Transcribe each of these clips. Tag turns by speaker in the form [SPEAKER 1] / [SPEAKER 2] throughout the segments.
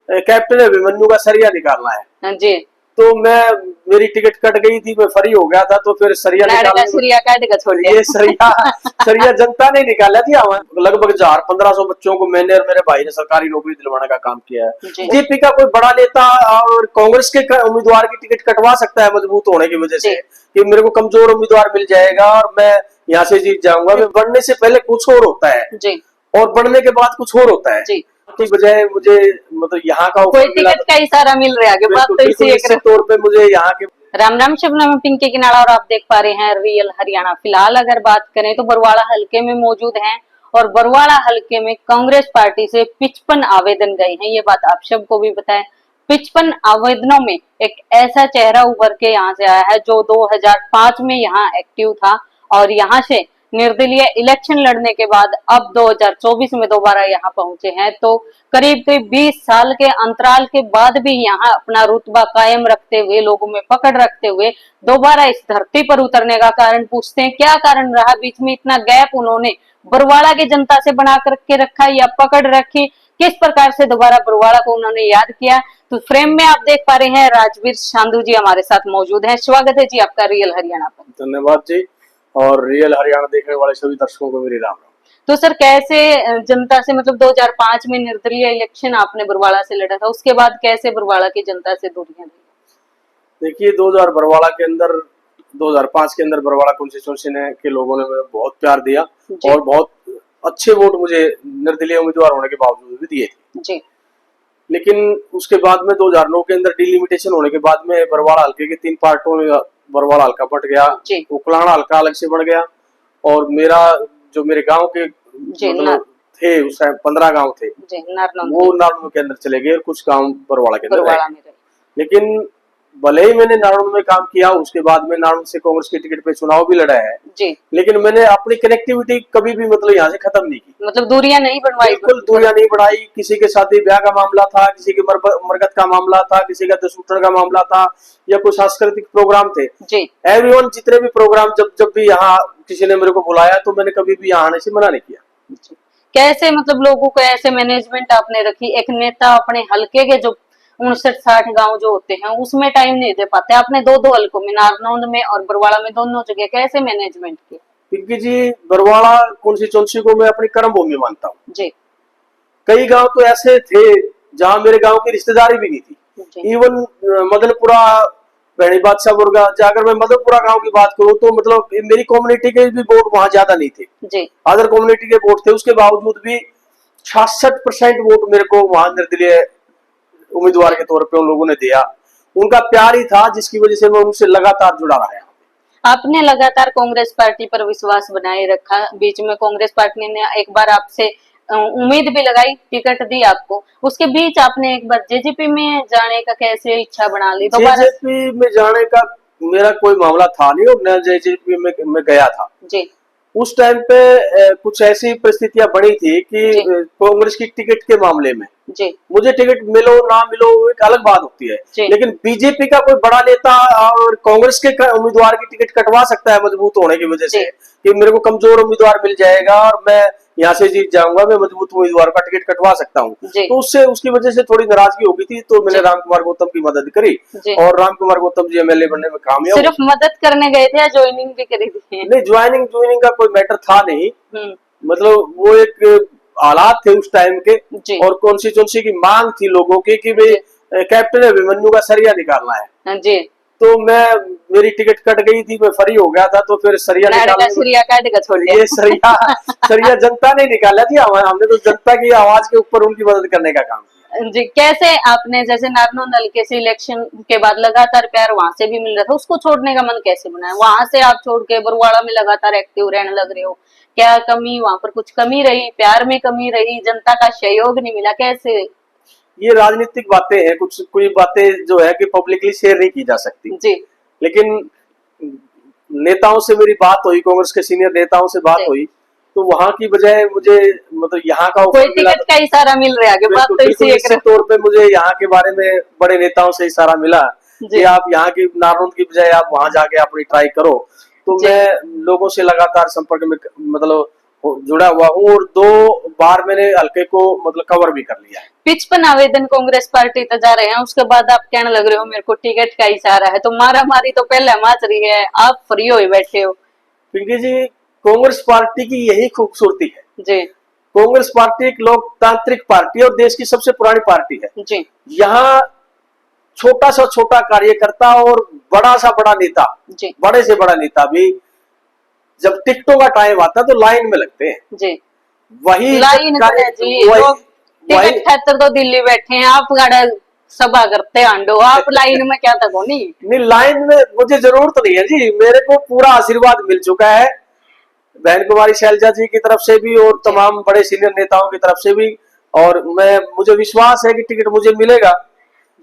[SPEAKER 1] Captain Abhimanyu का सरिया निकालना है
[SPEAKER 2] जी।
[SPEAKER 1] तो मेरी टिकट कट गई थी, मैं फ्री हो गया था, तो फिर सरिया ये सरिया जनता ने निकाला थी। लगभग 1500 बच्चों को मैंने और मेरे भाई ने सरकारी नौकरी दिलवाने का काम किया है। बीजेपी का कोई बड़ा नेता और कांग्रेस के उम्मीदवार की टिकट कटवा सकता है मजबूत होने की वजह से कि मेरे को कमजोर उम्मीदवार मिल जाएगा और मैं यहाँ से जीत जाऊंगा। बढ़ने से पहले कुछ और होता है और बढ़ने के बाद कुछ और होता है। की बजाय मुझे मतलब यहाँ का
[SPEAKER 2] कोई टिकट का इशारा मिल रहा है। बात तो इसी एक
[SPEAKER 1] तौर पे मुझे यहाँ के
[SPEAKER 2] राम राम शिवनाम में पिंकी किनारा और आप देख पा रहे हैं रियल हरियाणा। फिलहाल अगर बात करें तो बरवाड़ा हलके में मौजूद हैं और बरवाड़ा हलके में कांग्रेस पार्टी से 55 आवेदन गए हैं। ये बात आप सबको भी पता है। 55 आवेदनों में एक ऐसा चेहरा उभर के यहाँ से आया है जो 2005 में यहाँ एक्टिव था और यहाँ से निर्दलीय इलेक्शन लड़ने के बाद अब 2024 में दोबारा यहाँ पहुंचे हैं। तो करीब 20 साल के अंतराल के बाद भी यहाँ अपना रुतबा कायम रखते हुए, लोगों में पकड़ रखते हुए दोबारा इस धरती पर उतरने का कारण पूछते हैं। क्या कारण रहा बीच में इतना गैप उन्होंने बरवाड़ा की जनता से बना करके रखा या पकड़ रखी, किस प्रकार से दोबारा बरवाड़ा को उन्होंने याद किया। तो फ्रेम में आप देख पा रहे हैं राजवीर सांधु जी हमारे साथ मौजूद है। स्वागत है जी आपका रियल हरियाणा पर।
[SPEAKER 1] धन्यवाद जी और रियल हरियाणा देखने वाले सभी दर्शकों को मेरी राम राम।
[SPEAKER 2] तो सर कैसे जनता से मतलब 2005 में निर्दलीय इलेक्शन आपने बरवाड़ा से लड़ा था, उसके बाद कैसे बरवाड़ा की जनता से दूरियां रही?
[SPEAKER 1] देखिए 2005 के अंदर बरवाड़ा कॉन्स्टिट्यूएंसी के लोगों ने मुझे बहुत प्यार दिया और बहुत अच्छे वोट मुझे निर्दलीय उम्मीदवार होने के बावजूद भी दिए थे
[SPEAKER 2] जी।
[SPEAKER 1] लेकिन उसके बाद में 2009 के अंदर डिलिमिटेशन होने के बाद में बरवाड़ा हल्के के 3 पार्टों में बरवाड़ा हल्का बट गया, उकलाना हल्का अलग से बढ़ गया और मेरे गांव के मतलब थे उस टाइम 15 गांव थे वो नारनौंद के अंदर चले गए और कुछ गांव बरवाड़ा के अंदर रहे। लेकिन भले ही मैंने नारनौंद में काम किया, उसके बाद में नारनौंद से कांग्रेस की टिकट पे चुनाव भी लड़ा है
[SPEAKER 2] जी।
[SPEAKER 1] लेकिन मैंने अपनी कनेक्टिविटी कभी भी मतलब यहाँ से खत्म नहीं की,
[SPEAKER 2] मतलब दूरियां नहीं बढ़वाई,
[SPEAKER 1] बिल्कुल दूरियां नहीं बढ़ाई। किसी के शादी ब्याह का मामला था, किसी के मरगत का मामला था, किसी का दसूटन का मामला था या कोई सांस्कृतिक प्रोग्राम थे जी। एवरीवन जितने भी प्रोग्राम जब भी यहाँ किसी ने मेरे को बुलाया तो मैंने कभी भी यहाँ आने से मना नहीं किया।
[SPEAKER 2] कैसे मतलब लोगों को ऐसे मैनेजमेंट आपने रखी, एक नेता अपने हल्के के जो 59-60 गांव जो होते हैं उसमें टाइम नहीं दे पाते, आपने दो हल्कों में नारनौंद में और बरवाड़ा में दोनों जगह कैसे मैनेजमेंट की?
[SPEAKER 1] पिंकी जी बरवाड़ा कॉन्स्टिट्यूएंसी को मैं अपनी कर्म भूमि मानता हूँ जी। कई गांव तो ऐसे थे जहाँ मेरे गांव की रिश्तेदारी भी नहीं थी। इवन मदनपुरा भैणी बादशाह बुर्गा, अगर मैं मदनपुरा गांव की बात करूँ तो मतलब मेरी कम्युनिटी के भी वोट वहां ज्यादा नहीं थे जी। अदर कम्युनिटी के वोट थे, उसके बावजूद भी 66% वोट मेरे को वहां निर्दलीय उम्मीदवार के तौर पे उन लोगों ने दिया। उनका प्यार ही था जिसकी वजह से मैं उनसे लगातार जुड़ा रहा।
[SPEAKER 2] आपने लगातार कांग्रेस पार्टी पर विश्वास बनाए रखा, बीच में कांग्रेस पार्टी ने एक बार आपसे उम्मीद भी लगाई, टिकट दी आपको, उसके बीच आपने एक बार जेजेपी में जाने का कैसे इच्छा बना ली?
[SPEAKER 1] जेजेपी में जाने का मेरा कोई मामला था नहीं और न जेजेपी में गया था जी। उस टाइम पे कुछ ऐसी परिस्थितियां बनी थी कि कांग्रेस की टिकट के मामले में जी। मुझे टिकट मिलो ना मिलो एक अलग बात होती है लेकिन बीजेपी का कोई बड़ा नेता और कांग्रेस के उम्मीदवार की टिकट कटवा सकता है मजबूत होने की वजह से कि मेरे को कमजोर उम्मीदवार मिल जाएगा और मैं यहाँ से जीत जाऊंगा, मैं मजबूत उम्मीदवार का टिकट कटवा सकता हूँ। तो उसकी वजह से थोड़ी नाराजगी हो गई थी तो मैंने राम कुमार गौतम की मदद करी और राम कुमार गौतम जी एमएलए बनने में कामयाब।
[SPEAKER 2] सिर्फ मदद करने गए थे या ज्वाइनिंग भी करी थी?
[SPEAKER 1] नहीं, ज्वाइनिंग का कोई मैटर था नहीं, मतलब वो एक हालात थे उस टाइम के और कॉन्स्टिट्यूएंसी की मांग थी लोगों की कि भाई कैप्टन अभिमन्यु का सरिया निकालना है जी। तो मेरी टिकट कट गई थी, मैं फ्री हो गया था तो फिर सरिया ये सरिया जनता ने निकाला थी, हमने तो जनता की आवाज के ऊपर उनकी मदद करने का काम किया
[SPEAKER 2] जी। कैसे आपने जैसे नारनौंद हल्के से इलेक्शन के बाद लगातार प्यार वहां से भी मिल रहा था, उसको छोड़ने का मन कैसे बनाया? वहां से आप छोड़ के बरवाड़ा में लगातार एक्टिव रहने लग रहे हो, क्या कमी वहां पर कुछ कमी रही, प्यार में कमी रही, जनता का सहयोग नहीं मिला, कैसे?
[SPEAKER 1] ये राजनीतिक बातें हैं, कोई बातें जो है कि पब्लिकली शेयर नहीं की जा सकती जी। लेकिन नेताओं से मेरी बात हुई, कांग्रेस के सीनियर नेताओं से बात हुई तो वहां की बजाय मुझे मतलब यहाँ का
[SPEAKER 2] कोई टिकट का इशारा मिल रहा है, बात तो इसी
[SPEAKER 1] तौर पे मुझे यहाँ के बारे में बड़े नेताओं से इशारा मिला कि आप यहाँ की नारनौंद की बजाय आप वहां जाके अपनी ट्राई करो। तो मैं लोगों से लगातार संपर्क में मतलब जुड़ा हुआ हूँ और 2 बार मैंने हल्के को मतलब कवर भी कर लिया है।
[SPEAKER 2] 55 आवेदन कांग्रेस पार्टी तक जा रहे हैं, उसके बाद आप कहने लग रहे हो मेरे को टिकट का इशारा है, तो मारा मारी तो पहले मच रही है, आप फ्री हो बैठे हो।
[SPEAKER 1] पिंकी जी, कांग्रेस पार्टी की यही खूबसूरती है
[SPEAKER 2] जी।
[SPEAKER 1] कांग्रेस पार्टी एक लोकतांत्रिक पार्टी है और देश की सबसे पुरानी पार्टी है
[SPEAKER 2] जी।
[SPEAKER 1] यहाँ छोटा सा छोटा कार्यकर्ता और बड़ा सा बड़ा नेता, बड़े से बड़ा नेता भी जब टिकटों का टाइम आता है तो लाइन में लगते हैं।
[SPEAKER 2] जी।
[SPEAKER 1] वही
[SPEAKER 2] लाइन में जी, लोग टिकट खातर तो दिल्ली बैठे हैं, आप गाड़ा सभा करते आंडो, आप लाइन में क्या तक हो? नहीं,
[SPEAKER 1] लाइन में मुझे जरूरत नहीं है जी, मेरे को पूरा आशीर्वाद मिल चुका है बहन कुमारी शैलजा जी की तरफ से भी और तमाम बड़े सीनियर नेताओं की तरफ से भी, और मुझे विश्वास है कि टिकट मुझे मिलेगा।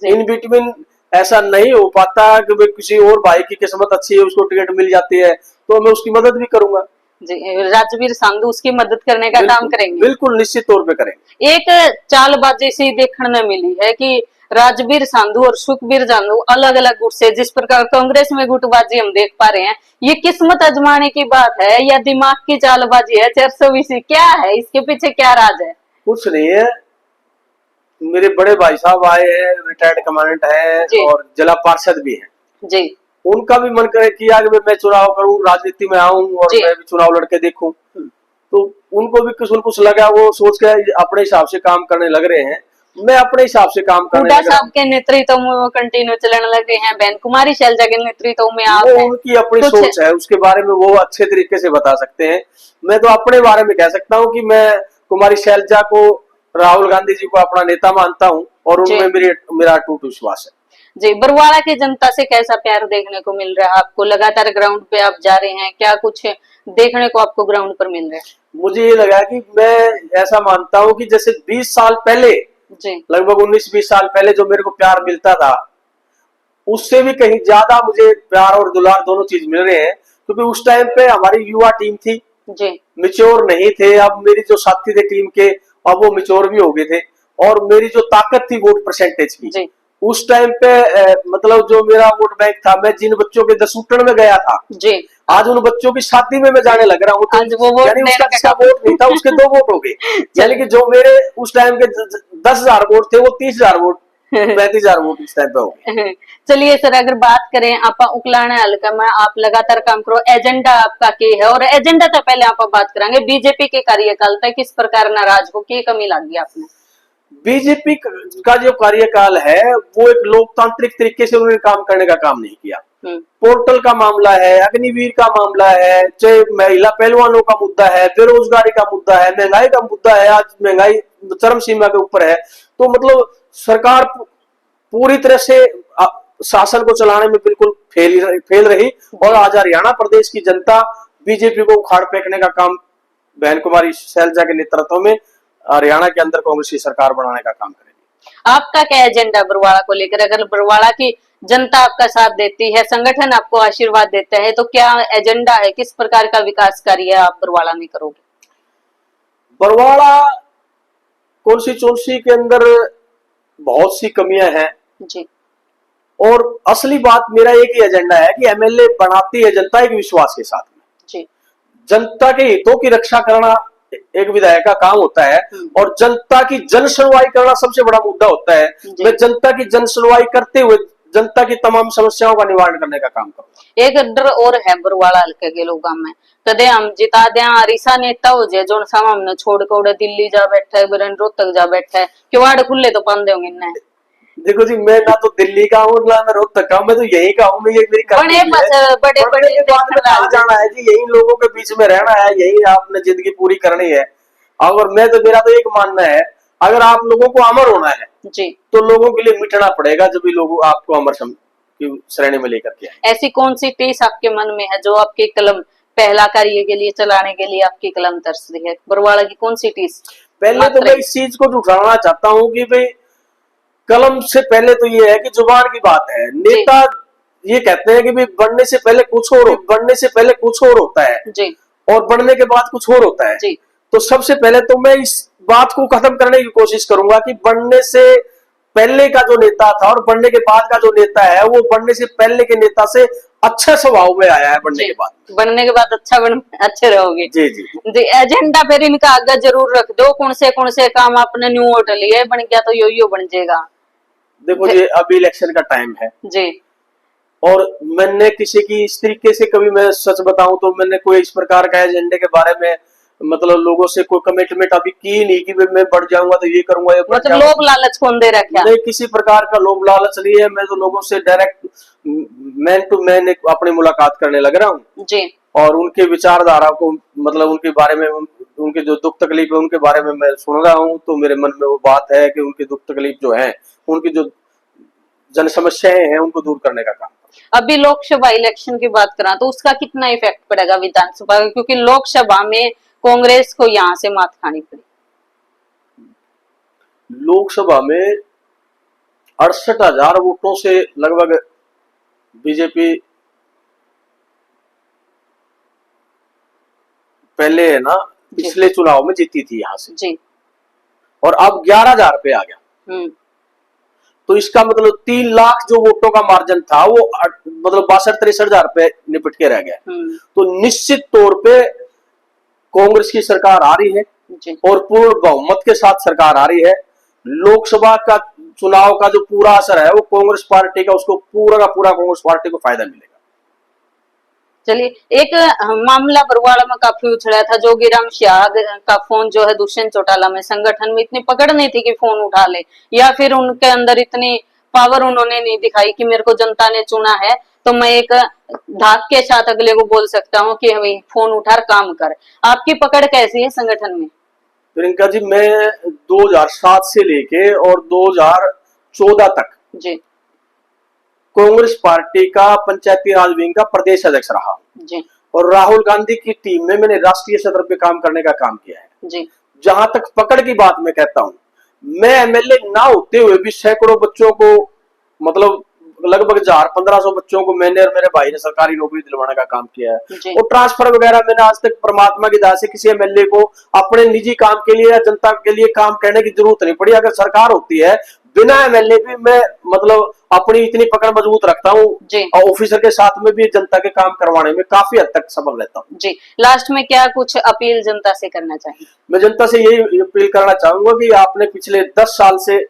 [SPEAKER 1] इन बिटवीन ऐसा नहीं हो पाता कि किसी और भाई की किस्मत अच्छी है उसको टिकट मिल जाती है तो मैं उसकी मदद भी करूंगा
[SPEAKER 2] जी। राजवीर सांधु उसकी मदद करने का काम करेंगे?
[SPEAKER 1] बिल्कुल निश्चित तौर पे करेंगे।
[SPEAKER 2] एक चालबाजी सी देखने में मिली है कि राजवीर सांधु और सुखबीर सांधु अलग अलग गुट से, जिस प्रकार कांग्रेस में गुटबाजी हम देख पा रहे हैं, ये किस्मत आजमाने की बात है या दिमाग की चालबाजी है? 420 क्या है, इसके पीछे क्या राज है?
[SPEAKER 1] कुछ नहीं है, मेरे बड़े भाई साहब आए हैं, रिटायर्ड कमांडेंट है और जिला पार्षद भी है
[SPEAKER 2] जी,
[SPEAKER 1] उनका भी मन करे किया कि मैं चुनाव करूं, राजनीति में आऊं और मैं भी चुनाव लड़के देखूं, तो उनको भी कुछ लगा, वो सोच के अपने हिसाब से काम करने लग रहे हैं, मैं अपने हिसाब से काम करने लग रहा हूं।
[SPEAKER 2] साहब के नेतृत्व में वो कंटिन्यू चलने लगे हैं, बहन कुमारी शैलजा के नेतृत्व में आप
[SPEAKER 1] वो उनकी अपनी सोच है, उसके बारे में वो अच्छे तरीके से बता सकते हैं। मैं तो अपने बारे में कह सकता हूँ कि मैं कुमारी शैलजा को, राहुल गांधी जी को अपना नेता मानता हूँ और उनमें मेरा अटूट विश्वास है।
[SPEAKER 2] जी। बरवाड़ा की जनता से कैसा प्यार देखने को मिल रहा है आपको? लगातार ग्राउंड पे आप जा रहे हैं, क्या कुछ देखने को आपको ग्राउंड पर मिल रहा है?
[SPEAKER 1] मुझे ये लगा कि मैं ऐसा मानता हूँ कि जैसे 20 साल पहले जी, लगभग 19-20 साल पहले जो मेरे को प्यार मिलता था, उससे भी कहीं ज्यादा मुझे प्यार और दुलार दोनों चीज मिल रहे हैं, क्योंकि उस टाइम पे हमारी युवा टीम थी जी, मिच्योर नहीं थे। अब मेरी जो साथी थे टीम के, अब वो मिच्योर भी हो गए थे, और मेरी जो ताकत थी वोट परसेंटेज की जी, उस टाइम पे मतलब जो मेरा वोट बैंक था, मैं जिन बच्चों के दसूटन में गया था जी, आज उन बच्चों की शादी में मैं जाने लग रहा हूँ, तो यानी उसका वोट नहीं था, उसके 2 वोट हो गए। यानी कि जो मेरे उस टाइम के 10,000 वोट थे वो 30,000 वोट 35,000 वोट इस टाइम पे हो गए।
[SPEAKER 2] चलिए सर, अगर बात करें आप उकलाने हल्का में आप लगातार काम करो, एजेंडा आपका क्या है? और एजेंडा तो पहले आप बात करेंगे बीजेपी के कार्यकाल तक किस प्रकार नाराज हो, क्या कमी लगी आपने?
[SPEAKER 1] बीजेपी का जो कार्यकाल है वो एक लोकतांत्रिक तरीके से उन्होंने काम करने का काम नहीं किया। पोर्टल का मामला है, अग्निवीर का मामला है, चाहे महिला पहलवानों का मुद्दा है, बेरोजगारी का मुद्दा है, महंगाई का मुद्दा है, आज महंगाई चरम सीमा के ऊपर है, तो मतलब सरकार पूरी तरह से शासन को चलाने में बिल्कुल फेल रही, और आज हरियाणा प्रदेश की जनता बीजेपी को उखाड़ फेंकने का काम बहन कुमारी शैलजा के नेतृत्व में हरियाणा के अंदर कांग्रेस की सरकार बनाने का काम करेगी।
[SPEAKER 2] आपका क्या एजेंडा बरवाड़ा को लेकर? अगर बरवाड़ा की जनता आपका साथ देती है, संगठन आपको आशीर्वाद देता है, तो क्या एजेंडा है, किस प्रकार का विकास कार्य आप बरवाड़ा में करोगे?
[SPEAKER 1] बरवाड़ा कॉन्स्टिट्यूंसी के अंदर बहुत सी कमियां हैं जी, और असली बात मेरा एक ही एजेंडा है कि एमएलए बनाती है जनता एक विश्वास के साथ में जी, जनता के हितों की रक्षा करना एक विधायक का काम होता है, और जनता की जन सुनवाई करना सबसे बड़ा मुद्दा होता है। मैं जनता की जन सुनवाई करते हुए जनता की तमाम समस्याओं का निवारण करने का काम करूंगा।
[SPEAKER 2] एक डर और है बरवाड़ा हल्के के लोगों में, कदे हम जिता दे अरिसा नेता हो जाए जो हमने छोड़ के दिल्ली जा बैठा है, रोहतक जा बैठा है, किवाड़ खुले तो पांदे होंगे इन्हें।
[SPEAKER 1] देखो जी, मैं ना तो दिल्ली का हूँ ना मैं रोहतक का हूँ, मैं तो यही का हूँ, ये मेरी बड़े जाना है जी, यही लोगों के बीच में रहना है, यही आपने जिंदगी पूरी करनी है। और मैं तो मेरा तो एक मानना है, अगर आप लोगों को अमर होना है जी, तो लोगों के लिए मिटना पड़ेगा, जब भी लोग आपको अमर की श्रेणी में लेकर के आए।
[SPEAKER 2] ऐसी कौन सी टीस आपके मन में है जो आपकी कलम पहला कार्य के लिए चलाने के लिए आपकी कलम तरस रही है? बरवाड़ा की कौन सी टीस?
[SPEAKER 1] पहले तो मैं इस चीज को उठाना चाहता हूँ कि भाई कलम से पहले तो ये है कि जुबान की बात है। नेता ये कहते हैं कि भाई बनने से पहले कुछ और होता है जी, और बनने के बाद कुछ और होता है जी। तो सबसे पहले तो मैं इस बात को खत्म करने की कोशिश करूंगा कि बनने से पहले का जो नेता था और बनने के बाद का जो नेता है वो बनने से पहले के नेता से अच्छा स्वभाव में आया है। बनने के बाद
[SPEAKER 2] अच्छे रहोगे।
[SPEAKER 1] जी जी
[SPEAKER 2] जी। एजेंडा फिर इनका आगे जरूर रख दो, कौन से काम आपने न्यू होटल लिए बन गया तो यो बन जाएगा।
[SPEAKER 1] देखो जी, अभी इलेक्शन का टाइम है
[SPEAKER 2] जी,
[SPEAKER 1] और मैंने किसी की इस तरीके से, कभी मैं सच बताऊं तो मैंने कोई इस प्रकार का एजेंडे के बारे में मतलब लोगों से कोई कमिटमेंट अभी की नहीं कि मैं बढ़ जाऊंगा तो ये करूंगा, ये
[SPEAKER 2] मतलब लोभ लालच कौन दे रखा?
[SPEAKER 1] नहीं, किसी प्रकार का लोभ लालच नहीं है। मैं तो लोगों से डायरेक्ट मैन टू मैन अपनी मुलाकात करने लग रहा हूँ
[SPEAKER 2] जी,
[SPEAKER 1] और उनके विचारधारा को मतलब उनके बारे में, उनके जो दुख तकलीफ है उनके बारे में मैं सुन रहा हूँ। तो मेरे मन में वो बात है कि उनकी दुख तकलीफ जो है, उनकी जो जन समस्याएं हैं उनको दूर करने का काम।
[SPEAKER 2] अभी लोकसभा इलेक्शन की बात करा तो उसका कितना इफेक्ट पड़ेगा विधानसभा, क्योंकि लोकसभा में कांग्रेस को यहाँ से मात खानी पड़ी।
[SPEAKER 1] लोकसभा में 68,000 वोटों से लगभग बीजेपी पहले है ना पिछले चुनाव में जीती थी यहाँ से
[SPEAKER 2] जी,
[SPEAKER 1] और अब 11,000 पे आ गया। तो इसका मतलब 3 लाख जो वोटों का मार्जिन था वो मतलब 62-63,000 पे निपट के रह गया। तो निश्चित तौर पे कांग्रेस की सरकार आ रही है और पूर्ण बहुमत के साथ सरकार आ रही है। लोकसभा का चुनाव का जो पूरा असर है वो कांग्रेस पार्टी का, उसको पूरा का पूरा कांग्रेस पार्टी को फायदा मिलेगा।
[SPEAKER 2] चलिए, एक मामला बरवाड़ा में काफी उछड़ा था, जोगीराम शाह का फोन जो है दुष्यंत चौटाला में संगठन में इतनी पकड़ नहीं थी कि फोन उठा ले, या फिर उनके अंदर इतनी पावर उन्होंने नहीं दिखाई कि मेरे को जनता ने चुना है तो मैं एक धाक के साथ अगले को बोल सकता हूँ कि भाई फोन उठा काम कर। आपकी पकड़ कैसी है संगठन में?
[SPEAKER 1] प्रियंका जी, मैं 2007 से लेके और 2014 तक
[SPEAKER 2] जी
[SPEAKER 1] कांग्रेस पार्टी का पंचायती राज विंग का प्रदेश अध्यक्ष रहा
[SPEAKER 2] जी,
[SPEAKER 1] और राहुल गांधी की टीम में मैंने राष्ट्रीय सतर पे काम करने का काम किया है
[SPEAKER 2] जी।
[SPEAKER 1] जहां तक पकड़ की बात मैं कहता हूं, मैं एमएलए ना होते हुए भी सैकड़ों बच्चों को मतलब लगभग 1,500-1,500 बच्चों को मैंने और मेरे भाई ने सरकारी नौकरी दिलवाने का काम किया है। और ट्रांसफर वगैरह मैंने आज तक परमात्मा की दया से किसी एमएलए को अपने निजी काम के लिए या जनता के लिए काम करने की जरूरत नहीं पड़ी। अगर सरकार होती है बिना एमएलए भी मैं मतलब अपनी इतनी पकड़ मजबूत रखता हूँ और ऑफिसर के साथ में भी जनता के काम करवाने में काफी हद तक सफल रहता हूँ।
[SPEAKER 2] जी, लास्ट में क्या कुछ अपील जनता से करना चाहिए?
[SPEAKER 1] मैं जनता से यही अपील करना चाहूंगा कि आपने पिछले 10 साल से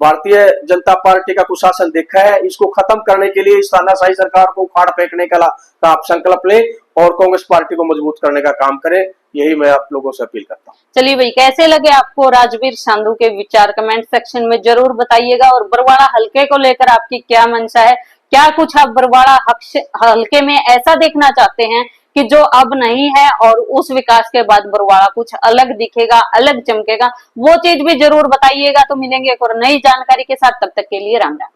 [SPEAKER 1] भारतीय जनता पार्टी का कुशासन देखा है, इसको खत्म करने के लिए इस तानाशाही सरकार को उखाड़ फेंकने का आप संकल्प लें और कांग्रेस पार्टी को मजबूत करने का काम करें, यही मैं आप लोगों से अपील करता हूँ।
[SPEAKER 2] चलिए भाई, कैसे लगे आपको राजवीर साधु के विचार? कमेंट सेक्शन में जरूर बताइएगा। और बरवाड़ा हलके को लेकर आपकी क्या मंशा है? क्या कुछ आप बरवाड़ा हलके में ऐसा देखना चाहते हैं कि जो अब नहीं है और उस विकास के बाद बरवाड़ा कुछ अलग दिखेगा, अलग चमकेगा? वो चीज भी जरूर बताइएगा। तो मिलेंगे एक और नई जानकारी के साथ, तब तक के लिए राम राम।